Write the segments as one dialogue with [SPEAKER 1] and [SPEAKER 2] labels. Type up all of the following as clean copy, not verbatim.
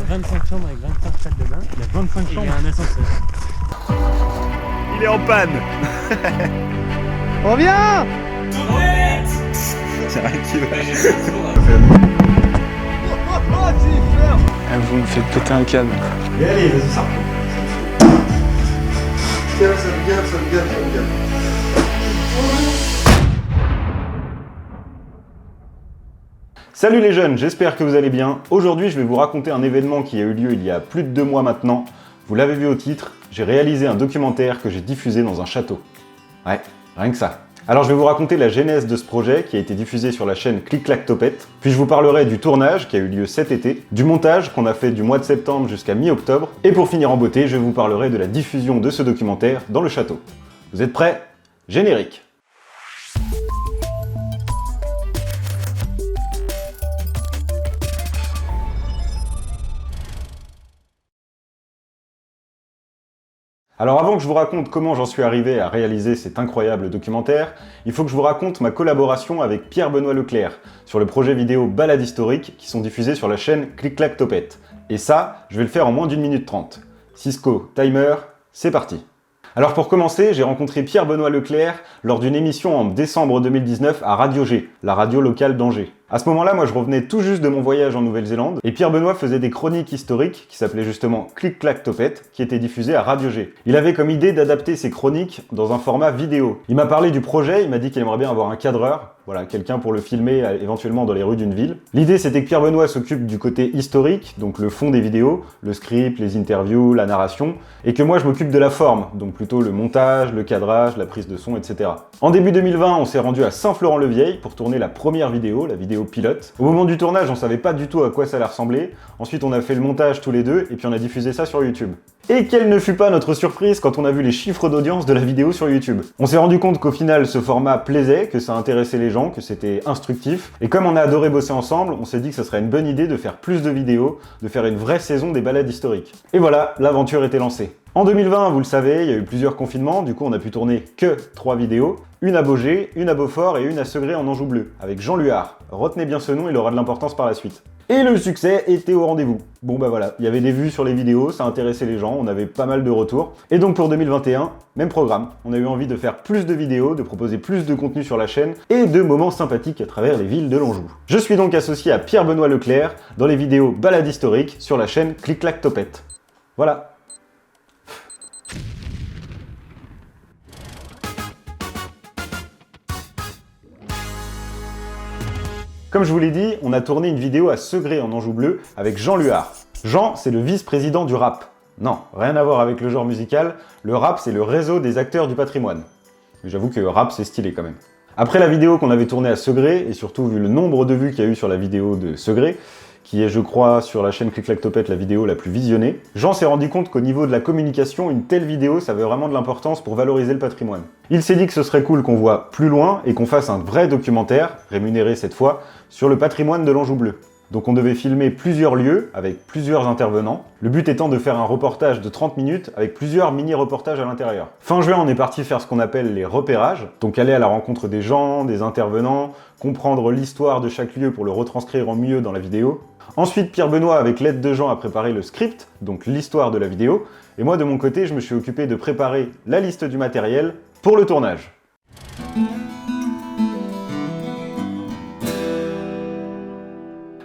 [SPEAKER 1] 25 chambres avec 25 salles de bain. Il y a 25 chambres. Il y a un ascenseur.
[SPEAKER 2] Il est en panne.
[SPEAKER 1] Reviens.
[SPEAKER 2] C'est vrai qu'il va.
[SPEAKER 3] Vous me faites péter un câble.
[SPEAKER 2] Et allez, vas-y, ça. Ça me gave. Salut les jeunes, j'espère que vous allez bien. Aujourd'hui, je vais vous raconter un événement qui a eu lieu il y a plus de 2 mois maintenant. Vous l'avez vu au titre, j'ai réalisé un documentaire que j'ai diffusé dans un château. Ouais, rien que ça. Alors je vais vous raconter la genèse de ce projet qui a été diffusé sur la chaîne Clic Clac Topette, puis je vous parlerai du tournage qui a eu lieu cet été, du montage qu'on a fait du mois de septembre jusqu'à mi-octobre, et pour finir en beauté, je vous parlerai de la diffusion de ce documentaire dans le château. Vous êtes prêts? Générique! Alors avant que je vous raconte comment j'en suis arrivé à réaliser cet incroyable documentaire, il faut que je vous raconte ma collaboration avec Pierre-Benoît Leclerc sur le projet vidéo Balades historiques qui sont diffusés sur la chaîne Clic Clac Topette. Et ça, je vais le faire en moins d'1 minute 30. Cisco, timer, c'est parti. Alors pour commencer, j'ai rencontré Pierre-Benoît Leclerc lors d'une émission en décembre 2019 à Radio G, la radio locale d'Angers. À ce moment-là, moi je revenais tout juste de mon voyage en Nouvelle-Zélande et Pierre-Benoît faisait des chroniques historiques qui s'appelaient justement Clic Clac Topette, qui étaient diffusées à Radio G. Il avait comme idée d'adapter ses chroniques dans un format vidéo. Il m'a parlé du projet, il m'a dit qu'il aimerait bien avoir un cadreur, voilà, quelqu'un pour le filmer éventuellement dans les rues d'une ville. L'idée c'était que Pierre-Benoît s'occupe du côté historique, donc le fond des vidéos, le script, les interviews, la narration, et que moi je m'occupe de la forme, donc plutôt le montage, le cadrage, la prise de son, etc. En début 2020, on s'est rendu à Saint-Florent-le-Vieil pour tourner la première vidéo, la vidéo pilote. Au moment du tournage, on savait pas du tout à quoi ça allait ressembler. Ensuite, on a fait le montage tous les deux et puis on a diffusé ça sur YouTube. Et quelle ne fut pas notre surprise quand on a vu les chiffres d'audience de la vidéo sur YouTube. On s'est rendu compte qu'au final, ce format plaisait, que ça intéressait les gens, que c'était instructif. Et comme on a adoré bosser ensemble, on s'est dit que ça serait une bonne idée de faire plus de vidéos, de faire une vraie saison des balades historiques. Et voilà, l'aventure était lancée. En 2020, vous le savez, il y a eu plusieurs confinements, du coup on a pu tourner que 3 vidéos, une à Baugé, une à Beaufort et une à Segré en Anjou bleu, avec Jean Luard. Retenez bien ce nom, il aura de l'importance par la suite. Et le succès était au rendez-vous. Bon bah voilà, il y avait des vues sur les vidéos, ça intéressait les gens, on avait pas mal de retours. Et donc pour 2021, même programme. On a eu envie de faire plus de vidéos, de proposer plus de contenu sur la chaîne et de moments sympathiques à travers les villes de l'Anjou. Je suis donc associé à Pierre-Benoît Leclerc dans les vidéos Balades historiques sur la chaîne Clic Clac Topette. Voilà. Comme je vous l'ai dit, on a tourné une vidéo à Segré en Anjou bleu avec Jean Luard. Jean, c'est le vice-président du rap. Non, rien à voir avec le genre musical, le rap c'est le réseau des acteurs du patrimoine. Mais j'avoue que rap c'est stylé quand même. Après la vidéo qu'on avait tournée à Segré, et surtout vu le nombre de vues qu'il y a eu sur la vidéo de Segré, qui est je crois sur la chaîne Clic Clac Topette la vidéo la plus visionnée, Jean s'est rendu compte qu'au niveau de la communication, une telle vidéo ça avait vraiment de l'importance pour valoriser le patrimoine. Il s'est dit que ce serait cool qu'on voit plus loin et qu'on fasse un vrai documentaire, rémunéré cette fois, sur le patrimoine de l'Anjou bleu. Donc on devait filmer plusieurs lieux avec plusieurs intervenants, le but étant de faire un reportage de 30 minutes avec plusieurs mini-reportages à l'intérieur. Fin juin, on est parti faire ce qu'on appelle les repérages, donc aller à la rencontre des gens, des intervenants, comprendre l'histoire de chaque lieu pour le retranscrire au mieux dans la vidéo. Ensuite, Pierre-Benoît, avec l'aide de Jean, a préparé le script, donc l'histoire de la vidéo, et moi de mon côté, je me suis occupé de préparer la liste du matériel pour le tournage.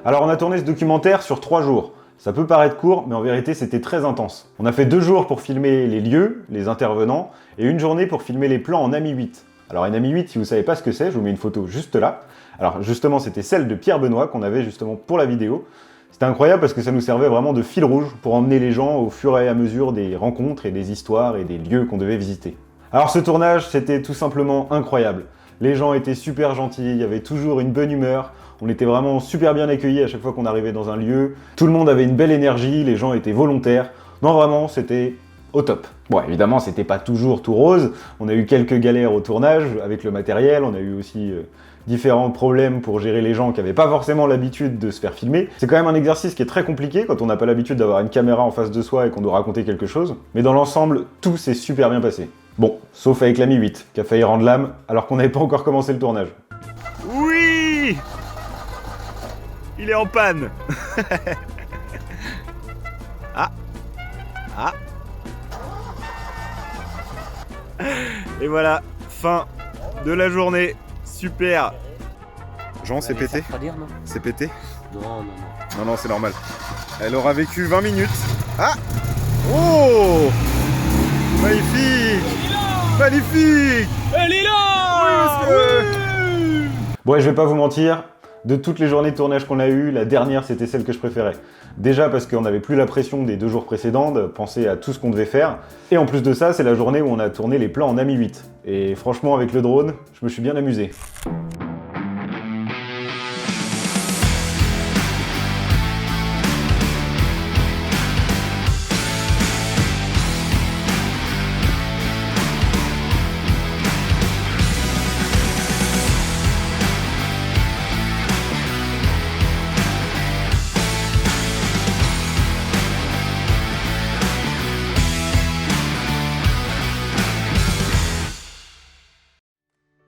[SPEAKER 2] Alors on a tourné ce documentaire sur 3 jours. Ça peut paraître court, mais en vérité c'était très intense. On a fait 2 jours pour filmer les lieux, les intervenants, et 1 journée pour filmer les plans en AMI 8. Alors une AMI 8, si vous savez pas ce que c'est, je vous mets une photo juste là. Alors justement c'était celle de Pierre-Benoît qu'on avait justement pour la vidéo. C'était incroyable parce que ça nous servait vraiment de fil rouge pour emmener les gens au fur et à mesure des rencontres et des histoires et des lieux qu'on devait visiter. Alors ce tournage, c'était tout simplement incroyable. Les gens étaient super gentils, il y avait toujours une bonne humeur. On était vraiment super bien accueillis à chaque fois qu'on arrivait dans un lieu. Tout le monde avait une belle énergie, les gens étaient volontaires. Non, vraiment, c'était au top. Bon, évidemment, c'était pas toujours tout rose. On a eu quelques galères au tournage avec le matériel. On a eu aussi différents problèmes pour gérer les gens qui n'avaient pas forcément l'habitude de se faire filmer. C'est quand même un exercice qui est très compliqué quand on n'a pas l'habitude d'avoir une caméra en face de soi et qu'on doit raconter quelque chose. Mais dans l'ensemble, tout s'est super bien passé. Bon, sauf avec l'AMI 8, qui a failli rendre l'âme alors qu'on n'avait pas encore commencé le tournage. Oui! Il est en panne. Ah. Et voilà, fin de la journée. Super. Jean, c'est pété? C'est pété? Non, non, c'est normal. Elle aura vécu 20 minutes. Ah! Oh! Magnifique! Magnifique!
[SPEAKER 1] Elle est là!
[SPEAKER 2] Oui, bon, je vais pas vous mentir, de toutes les journées de tournage qu'on a eues, la dernière c'était celle que je préférais. Déjà parce qu'on n'avait plus la pression des 2 jours précédents de penser à tout ce qu'on devait faire. Et en plus de ça, c'est la journée où on a tourné les plans en AMI 8. Et franchement, avec le drone, je me suis bien amusé.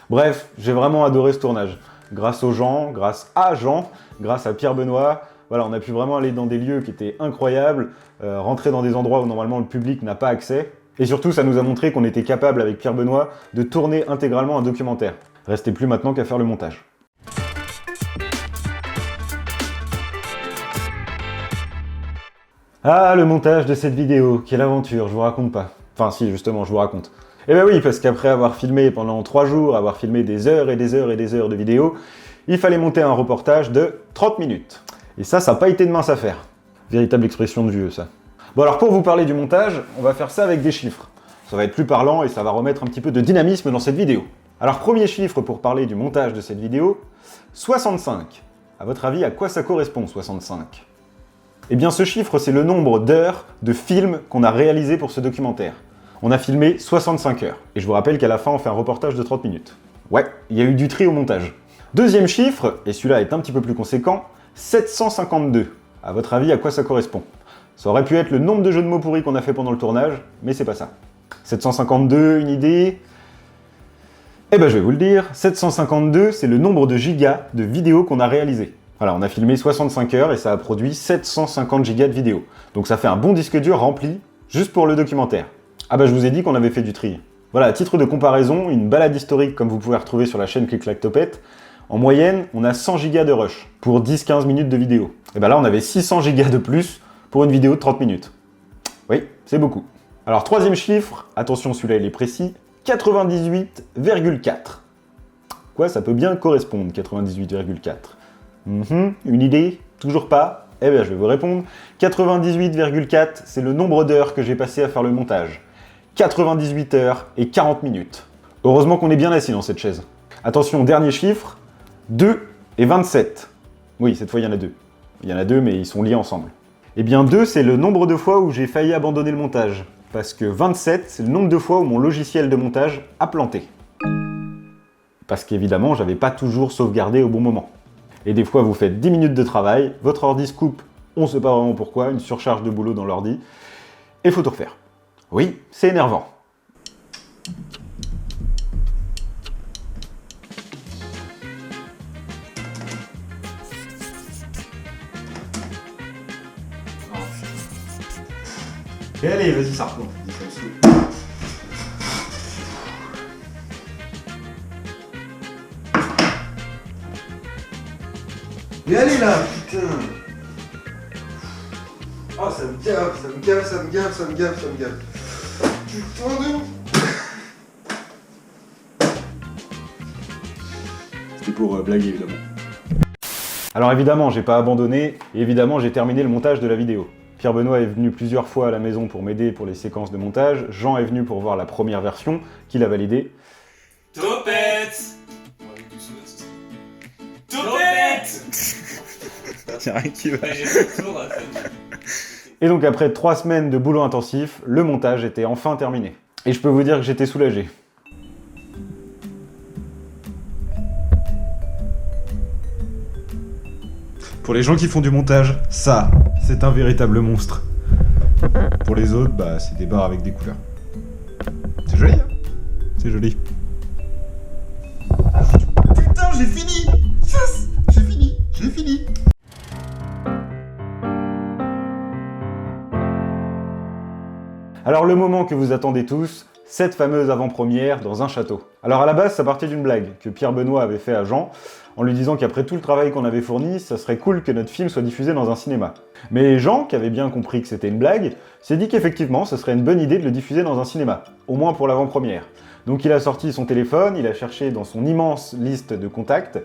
[SPEAKER 2] Bref, j'ai vraiment adoré ce tournage. Grâce aux gens, grâce à Jean, grâce à Pierre Benoît, voilà, on a pu vraiment aller dans des lieux qui étaient incroyables, rentrer dans des endroits où normalement le public n'a pas accès. Et surtout, ça nous a montré qu'on était capable avec Pierre Benoît de tourner intégralement un documentaire. Restait plus maintenant qu'à faire le montage. Ah, le montage de cette vidéo, quelle aventure, je vous raconte pas. Enfin si, justement, je vous raconte. Eh ben oui, parce qu'après avoir filmé pendant 3 jours, avoir filmé des heures et des heures et des heures de vidéos, il fallait monter un reportage de 30 minutes. Et ça n'a pas été de mince affaire. Véritable expression de vieux, ça. Bon alors pour vous parler du montage, on va faire ça avec des chiffres. Ça va être plus parlant et ça va remettre un petit peu de dynamisme dans cette vidéo. Alors premier chiffre pour parler du montage de cette vidéo, 65. À votre avis, à quoi ça correspond 65? Eh bien ce chiffre, c'est le nombre d'heures de films qu'on a réalisé pour ce documentaire. On a filmé 65 heures. Et je vous rappelle qu'à la fin, on fait un reportage de 30 minutes. Ouais, il y a eu du tri au montage. Deuxième chiffre, et celui-là est un petit peu plus conséquent, 752. À votre avis, à quoi ça correspond? Ça aurait pu être le nombre de jeux de mots pourris qu'on a fait pendant le tournage, mais c'est pas ça. 752, une idée? Eh ben je vais vous le dire, 752, c'est le nombre de gigas de vidéos qu'on a réalisées. Voilà, on a filmé 65 heures et ça a produit 750 gigas de vidéos. Donc ça fait un bon disque dur rempli, juste pour le documentaire. Ah bah je vous ai dit qu'on avait fait du tri. Voilà, à titre de comparaison, une balade historique comme vous pouvez retrouver sur la chaîne Clic Clac Topette, en moyenne, on a 100 gigas de rush pour 10-15 minutes de vidéo. Et bah là, on avait 600 gigas de plus pour une vidéo de 30 minutes. Oui, c'est beaucoup. Alors troisième chiffre, attention celui-là il est précis, 98,4. Quoi, ça peut bien correspondre, 98,4. Une idée? Toujours pas? Eh bien je vais vous répondre. 98,4, c'est le nombre d'heures que j'ai passé à faire le montage. 98 heures et 40 minutes. Heureusement qu'on est bien assis dans cette chaise. Attention, dernier chiffre, 2 et 27. Oui, cette fois il y en a 2. Il y en a 2, mais ils sont liés ensemble. Eh bien 2, c'est le nombre de fois où j'ai failli abandonner le montage. Parce que 27, c'est le nombre de fois où mon logiciel de montage a planté. Parce qu'évidemment, j'avais pas toujours sauvegardé au bon moment. Et des fois, vous faites 10 minutes de travail, votre ordi se coupe, on sait pas vraiment pourquoi, une surcharge de boulot dans l'ordi, et faut tout refaire. Oui, c'est énervant. Et allez, vas-y, ça reprend. Mais allez là, putain! Oh, ça me gave, ça me gave, ça me gave, ça me gave, ça me gave. Putain de... C'était pour blaguer, évidemment. Alors évidemment, j'ai pas abandonné, et évidemment, j'ai terminé le montage de la vidéo. Pierre Benoît est venu plusieurs fois à la maison pour m'aider pour les séquences de montage. Jean est venu pour voir la première version, qu'il a validée.
[SPEAKER 3] Topette! Topette!
[SPEAKER 2] Tiens, rien qui va. Et donc après 3 semaines de boulot intensif, le montage était enfin terminé. Et je peux vous dire que j'étais soulagé. Pour les gens qui font du montage, ça, c'est un véritable monstre. Pour les autres, bah c'est des barres avec des couleurs. C'est joli, hein? C'est joli. Putain, j'ai fini! Yes! J'ai fini! J'ai fini! Alors le moment que vous attendez tous, cette fameuse avant-première dans un château. Alors à la base, ça partait d'une blague que Pierre Benoît avait fait à Jean, en lui disant qu'après tout le travail qu'on avait fourni, ça serait cool que notre film soit diffusé dans un cinéma. Mais Jean, qui avait bien compris que c'était une blague, s'est dit qu'effectivement, ce serait une bonne idée de le diffuser dans un cinéma, au moins pour l'avant-première. Donc il a sorti son téléphone, il a cherché dans son immense liste de contacts,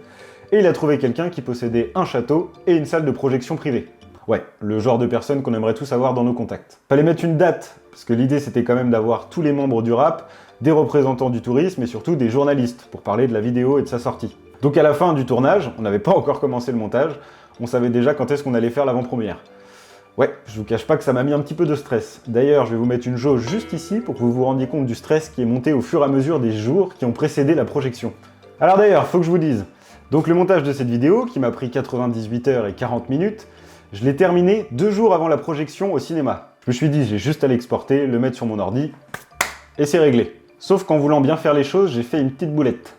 [SPEAKER 2] et il a trouvé quelqu'un qui possédait un château et une salle de projection privée. Ouais, le genre de personne qu'on aimerait tous avoir dans nos contacts. Fallait mettre une date, parce que l'idée c'était quand même d'avoir tous les membres du rap, des représentants du tourisme et surtout des journalistes, pour parler de la vidéo et de sa sortie. Donc à la fin du tournage, on n'avait pas encore commencé le montage, on savait déjà quand est-ce qu'on allait faire l'avant-première. Ouais, je vous cache pas que ça m'a mis un petit peu de stress. D'ailleurs, je vais vous mettre une jauge juste ici pour que vous vous rendiez compte du stress qui est monté au fur et à mesure des jours qui ont précédé la projection. Alors d'ailleurs, faut que je vous dise, donc le montage de cette vidéo, qui m'a pris 98 heures et 40 minutes, je l'ai terminé 2 jours avant la projection au cinéma. Je me suis dit, j'ai juste à l'exporter, le mettre sur mon ordi, et c'est réglé. Sauf qu'en voulant bien faire les choses, j'ai fait une petite boulette.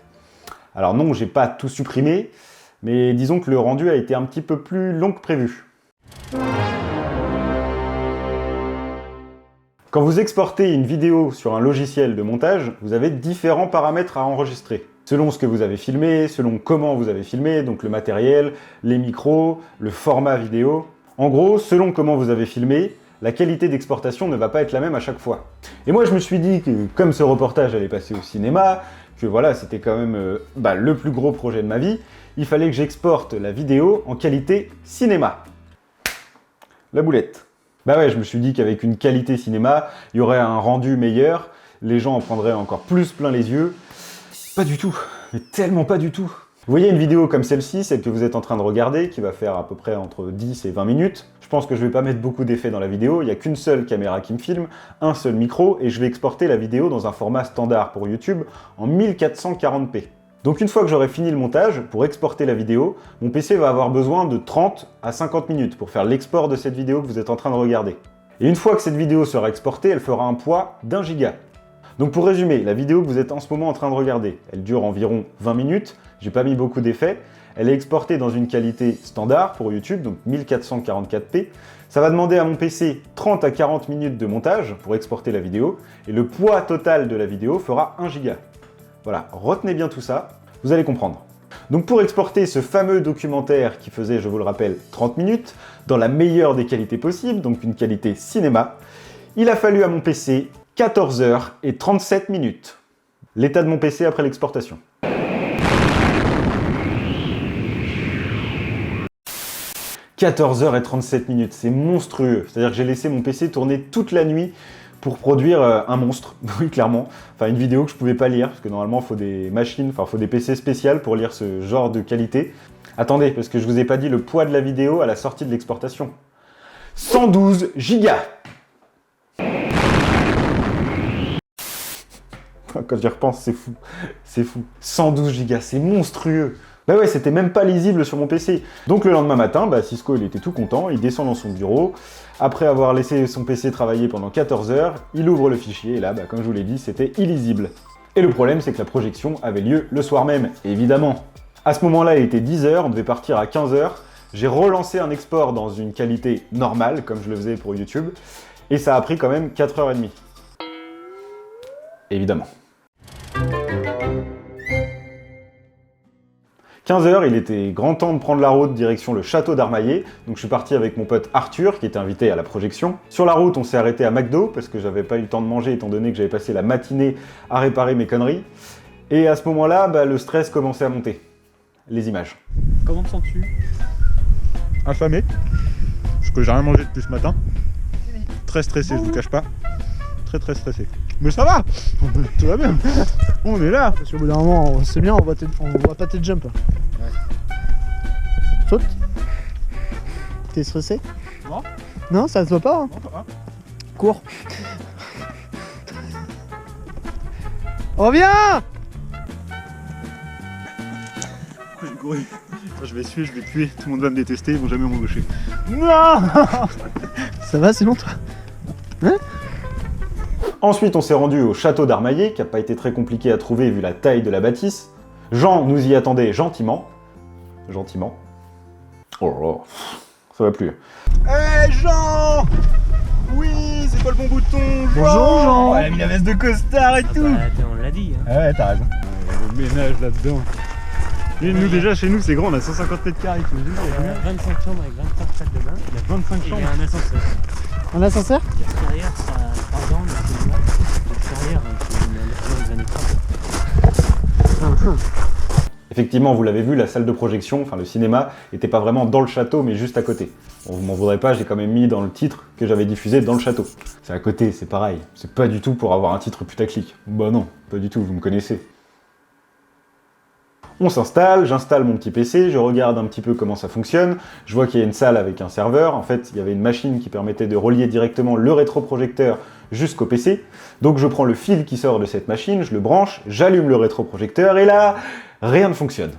[SPEAKER 2] Alors non, j'ai pas tout supprimé, mais disons que le rendu a été un petit peu plus long que prévu. Quand vous exportez une vidéo sur un logiciel de montage, vous avez différents paramètres à enregistrer. Selon ce que vous avez filmé, selon comment vous avez filmé, donc le matériel, les micros, le format vidéo. En gros, selon comment vous avez filmé, la qualité d'exportation ne va pas être la même à chaque fois. Et moi je me suis dit que comme ce reportage allait passer au cinéma, que voilà, c'était quand même le plus gros projet de ma vie, il fallait que j'exporte la vidéo en qualité cinéma. La boulette. Bah ouais, je me suis dit qu'avec une qualité cinéma, il y aurait un rendu meilleur, les gens en prendraient encore plus plein les yeux. Pas du tout, mais tellement pas du tout. Vous voyez une vidéo comme celle-ci, celle que vous êtes en train de regarder, qui va faire à peu près entre 10 et 20 minutes. Je pense que je vais pas mettre beaucoup d'effets dans la vidéo, il n'y a qu'une seule caméra qui me filme, un seul micro, et je vais exporter la vidéo dans un format standard pour YouTube en 1440p. Donc une fois que j'aurai fini le montage, pour exporter la vidéo, mon PC va avoir besoin de 30 à 50 minutes pour faire l'export de cette vidéo que vous êtes en train de regarder. Et une fois que cette vidéo sera exportée, elle fera un poids d'1 giga. Donc pour résumer, la vidéo que vous êtes en ce moment en train de regarder, elle dure environ 20 minutes, j'ai pas mis beaucoup d'effets, elle est exportée dans une qualité standard pour YouTube, donc 1444p. Ça va demander à mon PC 30 à 40 minutes de montage pour exporter la vidéo, et le poids total de la vidéo fera 1 giga. Voilà, retenez bien tout ça, vous allez comprendre. Donc pour exporter ce fameux documentaire qui faisait, je vous le rappelle, 30 minutes, dans la meilleure des qualités possibles, donc une qualité cinéma, il a fallu à mon PC 14 heures et 37 minutes. L'état de mon PC après l'exportation. « 14 heures et 37 minutes, c'est monstrueux. C'est-à-dire que j'ai laissé mon PC tourner toute la nuit pour produire un monstre, oui clairement. Enfin une vidéo que je pouvais pas lire, parce que normalement il faut des machines, enfin il faut des PC spéciales pour lire ce genre de qualité. Attendez, parce que je vous ai pas dit le poids de la vidéo à la sortie de l'exportation. 112 gigas. Quand j'y repense, c'est fou. C'est fou. 112 gigas, c'est monstrueux. Bah ouais, c'était même pas lisible sur mon PC. Donc le lendemain matin, Cisco il était tout content, il descend dans son bureau. Après avoir laissé son PC travailler pendant 14 heures, il ouvre le fichier et là, comme je vous l'ai dit, c'était illisible. Et le problème, c'est que la projection avait lieu le soir même, évidemment. À ce moment-là, il était 10 heures, on devait partir à 15 heures. J'ai relancé un export dans une qualité normale, comme je le faisais pour YouTube, et ça a pris quand même 4h30. Évidemment. 15h, il était grand temps de prendre la route direction le château d'Armaillé. Donc je suis parti avec mon pote Arthur, qui était invité à la projection. Sur la route, on s'est arrêté à McDo, parce que j'avais pas eu le temps de manger, étant donné que j'avais passé la matinée à réparer mes conneries. Et à ce moment-là, le stress commençait à monter. Les images.
[SPEAKER 1] Comment te sens-tu?
[SPEAKER 4] Affamé, parce que j'ai rien mangé depuis ce matin. Très stressé, je vous cache pas. Très stressé. Mais ça va. Tout va bien. On est là.
[SPEAKER 1] Parce qu'au bout d'un moment, c'est bien, on voit pas tes jumps.
[SPEAKER 4] Ouais.
[SPEAKER 1] Saute. T'es stressé?
[SPEAKER 4] Non.
[SPEAKER 1] Non, ça se voit pas, hein?
[SPEAKER 4] Non, pas.
[SPEAKER 1] Cours. Reviens!
[SPEAKER 4] J'ai couru. Je vais suer, je vais puer. Tout le monde va me détester, ils vont jamais m'embaucher.
[SPEAKER 1] Non. Ça va sinon toi? Hein?
[SPEAKER 2] Ensuite, on s'est rendu au château d'Armaillé, qui n'a pas été très compliqué à trouver vu la taille de la bâtisse. Jean nous y attendait gentiment. Gentiment. Oh, ça va plus.
[SPEAKER 4] Hey Jean! Oui, c'est pas le bon bouton,
[SPEAKER 1] Bonjour Jean.
[SPEAKER 4] Elle a mis la veste de costard et tout.
[SPEAKER 1] On l'a dit. Hein.
[SPEAKER 4] Ah ouais, t'as raison. Le ménage là-dedans. Et nous déjà chez nous c'est grand, on a 150 mètres carrés.
[SPEAKER 1] Il y a 25 chambres avec 25 salles de bain.
[SPEAKER 4] Il y a 25
[SPEAKER 1] Et il y
[SPEAKER 4] chambres.
[SPEAKER 1] a un ascenseur.
[SPEAKER 5] Un ascenseur?
[SPEAKER 1] L'extérieur, ça a 3 ans, mais c'est là. L'extérieur, c'est dans les années 30.
[SPEAKER 2] Effectivement, vous l'avez vu, la salle de projection, enfin le cinéma, était pas vraiment dans le château, mais juste à côté. Bon, vous m'en voudrez pas, j'ai quand même mis dans le titre que j'avais diffusé dans le château. C'est à côté, c'est pareil. C'est pas du tout pour avoir un titre putaclic. Bah non, pas du tout, vous me connaissez. On s'installe, j'installe mon petit PC, je regarde un petit peu comment ça fonctionne, je vois qu'il y a une salle avec un serveur, en fait il y avait une machine qui permettait de relier directement le rétroprojecteur jusqu'au PC, donc je prends le fil qui sort de cette machine, je le branche, j'allume le rétroprojecteur et là, rien ne fonctionne.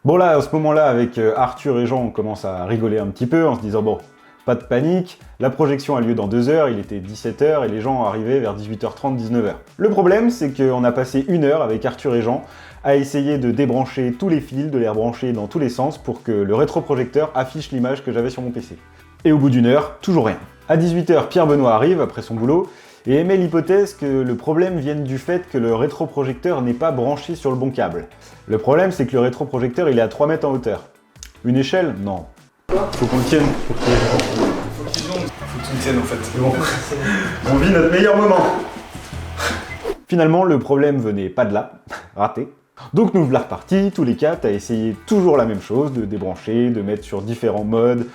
[SPEAKER 2] Bon là, à ce moment-là, avec Arthur et Jean, on commence à rigoler un petit peu en se disant bon, pas de panique, la projection a lieu dans 2 heures, il était 17 h et les gens arrivaient vers 18h30, 19 h. Le problème, c'est qu'on a passé 1 heure avec Arthur et Jean à essayer de débrancher tous les fils, de les rebrancher dans tous les sens pour que le rétroprojecteur affiche l'image que j'avais sur mon PC. Et au bout d'1 heure, toujours rien. À 18 h, Pierre Benoît arrive après son boulot et émet l'hypothèse que le problème vienne du fait que le rétroprojecteur n'est pas branché sur le bon câble. Le problème, c'est que le rétroprojecteur, il est à 3 mètres en hauteur. Une échelle? Non. Faut qu'on le tienne.
[SPEAKER 3] Faut que tu me tiennes en fait.
[SPEAKER 2] On vit notre meilleur moment. Finalement, le problème venait pas de là. Raté. Donc nous voilà repartis, tous les 4, à essayer toujours la même chose, de débrancher, de mettre sur différents modes.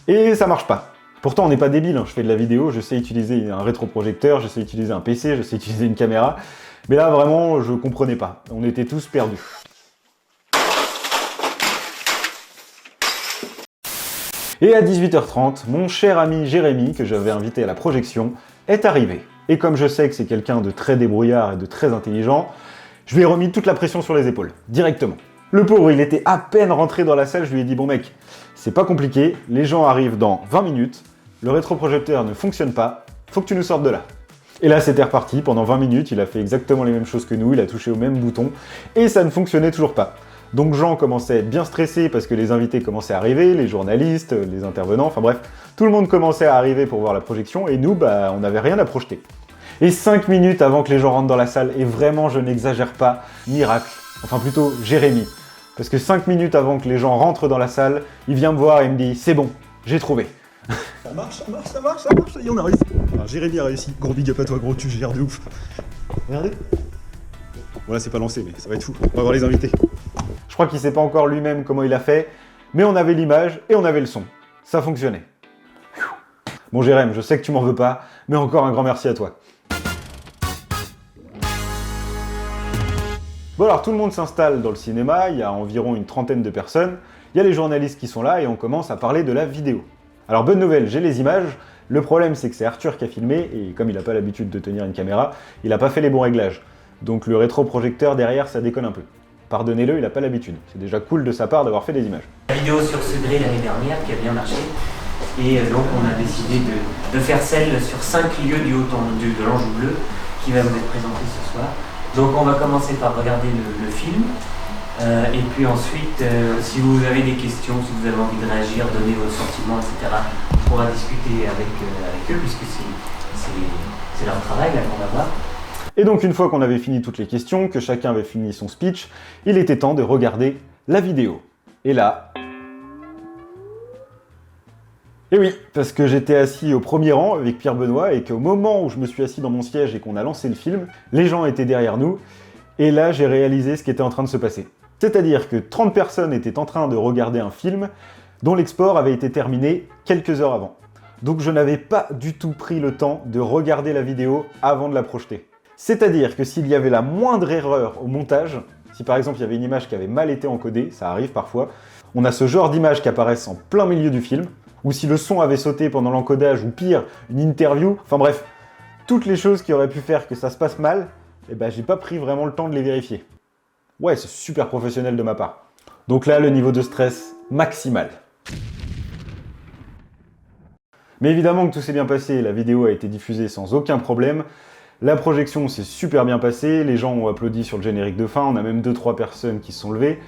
[SPEAKER 2] Et ça marche pas. Pourtant, on n'est pas débile, hein. Je fais de la vidéo, je sais utiliser un rétroprojecteur, je sais utiliser un PC, je sais utiliser une caméra. Mais là, vraiment, je comprenais pas. On était tous perdus. Et à 18h30, mon cher ami Jérémy, que j'avais invité à la projection, est arrivé. Et comme je sais que c'est quelqu'un de très débrouillard et de très intelligent, je lui ai remis toute la pression sur les épaules, directement. Le pauvre, il était à peine rentré dans la salle, je lui ai dit « Bon mec, c'est pas compliqué, les gens arrivent dans 20 minutes, le rétroprojecteur ne fonctionne pas, faut que tu nous sortes de là. » Et là, c'était reparti, pendant 20 minutes, il a fait exactement les mêmes choses que nous, il a touché au même bouton, et ça ne fonctionnait toujours pas. Donc Jean commençait à être bien stressé parce que les invités commençaient à arriver, les journalistes, les intervenants, enfin bref, tout le monde commençait à arriver pour voir la projection, et nous, bah, on n'avait rien à projeter. Et 5 minutes avant que les gens rentrent dans la salle, et vraiment, je n'exagère pas, miracle, enfin plutôt Jérémy. Parce que 5 minutes avant que les gens rentrent dans la salle, il vient me voir et me dit « C'est bon, j'ai trouvé ».
[SPEAKER 4] Ça marche, ça y est, on a réussi. Alors, Jérémy a réussi. Gros big up à toi, gros, tu gères de ouf. Regardez. Voilà, c'est pas lancé, mais ça va être fou. On va voir les invités.
[SPEAKER 2] Je crois qu'il sait pas encore lui-même comment il a fait, mais on avait l'image et on avait le son. Ça fonctionnait. Bon Jérémy, je sais que tu m'en veux pas, mais encore un grand merci à toi. Bon alors tout le monde s'installe dans le cinéma, il y a environ une trentaine de personnes, il y a les journalistes qui sont là et on commence à parler de la vidéo. Alors bonne nouvelle, j'ai les images, le problème c'est que c'est Arthur qui a filmé et comme il n'a pas l'habitude de tenir une caméra, il n'a pas fait les bons réglages. Donc le rétroprojecteur derrière ça déconne un peu. Pardonnez-le, il n'a pas l'habitude. C'est déjà cool de sa part d'avoir fait des images.
[SPEAKER 6] La vidéo sur Segré l'année dernière qui a bien marché et donc on a décidé de faire celle sur 5 lieux du Haut-Anjou de l'Anjou bleu qui va vous être présentée ce soir. Donc on va commencer par regarder le film et puis ensuite si vous avez des questions, si vous avez envie de réagir, donner vos sentiments, etc. On pourra discuter avec eux puisque c'est leur travail là qu'on va voir.
[SPEAKER 2] Et donc une fois qu'on avait fini toutes les questions, que chacun avait fini son speech, il était temps de regarder la vidéo. Et là... Et oui, parce que j'étais assis au premier rang avec Pierre Benoît et qu'au moment où je me suis assis dans mon siège et qu'on a lancé le film, les gens étaient derrière nous, et là j'ai réalisé ce qui était en train de se passer. C'est-à-dire que 30 personnes étaient en train de regarder un film dont l'export avait été terminé quelques heures avant. Donc je n'avais pas du tout pris le temps de regarder la vidéo avant de la projeter. C'est-à-dire que s'il y avait la moindre erreur au montage, si par exemple il y avait une image qui avait mal été encodée, ça arrive parfois, on a ce genre d'images qui apparaissent en plein milieu du film, ou si le son avait sauté pendant l'encodage, ou pire, une interview, enfin bref, toutes les choses qui auraient pu faire que ça se passe mal, eh ben j'ai pas pris vraiment le temps de les vérifier. Ouais, c'est super professionnel de ma part. Donc là, le niveau de stress maximal. Mais évidemment que tout s'est bien passé, la vidéo a été diffusée sans aucun problème, la projection s'est super bien passée, les gens ont applaudi sur le générique de fin, on a même 2-3 personnes qui se sont levées.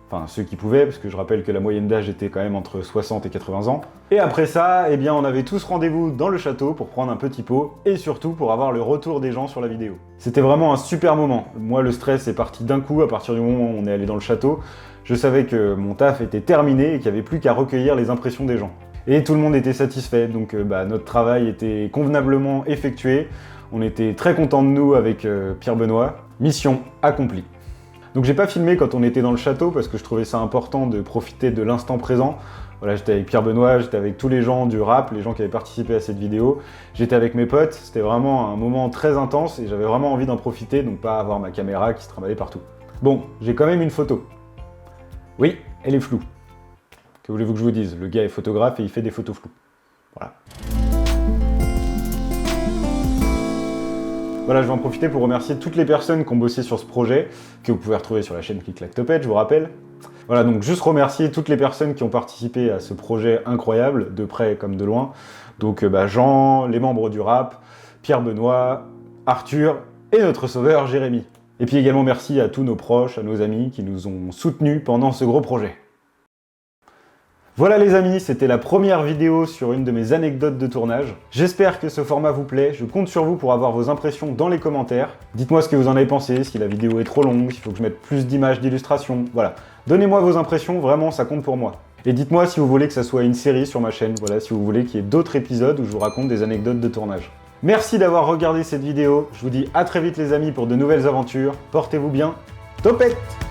[SPEAKER 2] Enfin, ceux qui pouvaient, parce que je rappelle que la moyenne d'âge était quand même entre 60 et 80 ans. Et après ça, eh bien, on avait tous rendez-vous dans le château pour prendre un petit pot, et surtout pour avoir le retour des gens sur la vidéo. C'était vraiment un super moment. Moi, le stress est parti d'un coup à partir du moment où on est allé dans le château. Je savais que mon taf était terminé et qu'il n'y avait plus qu'à recueillir les impressions des gens. Et tout le monde était satisfait, donc notre travail était convenablement effectué. On était très contents de nous avec Pierre Benoît. Mission accomplie. Donc j'ai pas filmé quand on était dans le château parce que je trouvais ça important de profiter de l'instant présent. Voilà, j'étais avec Pierre Benoît, j'étais avec tous les gens du rap, les gens qui avaient participé à cette vidéo. J'étais avec mes potes, c'était vraiment un moment très intense et j'avais vraiment envie d'en profiter, donc pas avoir ma caméra qui se trimballait partout. Bon, j'ai quand même une photo. Oui, elle est floue. Que voulez-vous que je vous dise? Le gars est photographe et il fait des photos floues. Voilà. Voilà, je vais en profiter pour remercier toutes les personnes qui ont bossé sur ce projet, que vous pouvez retrouver sur la chaîne Clic Clac Topette, je vous rappelle. Voilà, donc juste remercier toutes les personnes qui ont participé à ce projet incroyable, de près comme de loin. Donc Jean, les membres du rap, Pierre Benoît, Arthur et notre sauveur Jérémy. Et puis également merci à tous nos proches, à nos amis qui nous ont soutenus pendant ce gros projet. Voilà les amis, c'était la première vidéo sur une de mes anecdotes de tournage. J'espère que ce format vous plaît, je compte sur vous pour avoir vos impressions dans les commentaires. Dites-moi ce que vous en avez pensé, si la vidéo est trop longue, s'il faut que je mette plus d'images, d'illustrations, voilà. Donnez-moi vos impressions, vraiment ça compte pour moi. Et dites-moi si vous voulez que ça soit une série sur ma chaîne, voilà, si vous voulez qu'il y ait d'autres épisodes où je vous raconte des anecdotes de tournage. Merci d'avoir regardé cette vidéo, je vous dis à très vite les amis pour de nouvelles aventures, portez-vous bien, topette!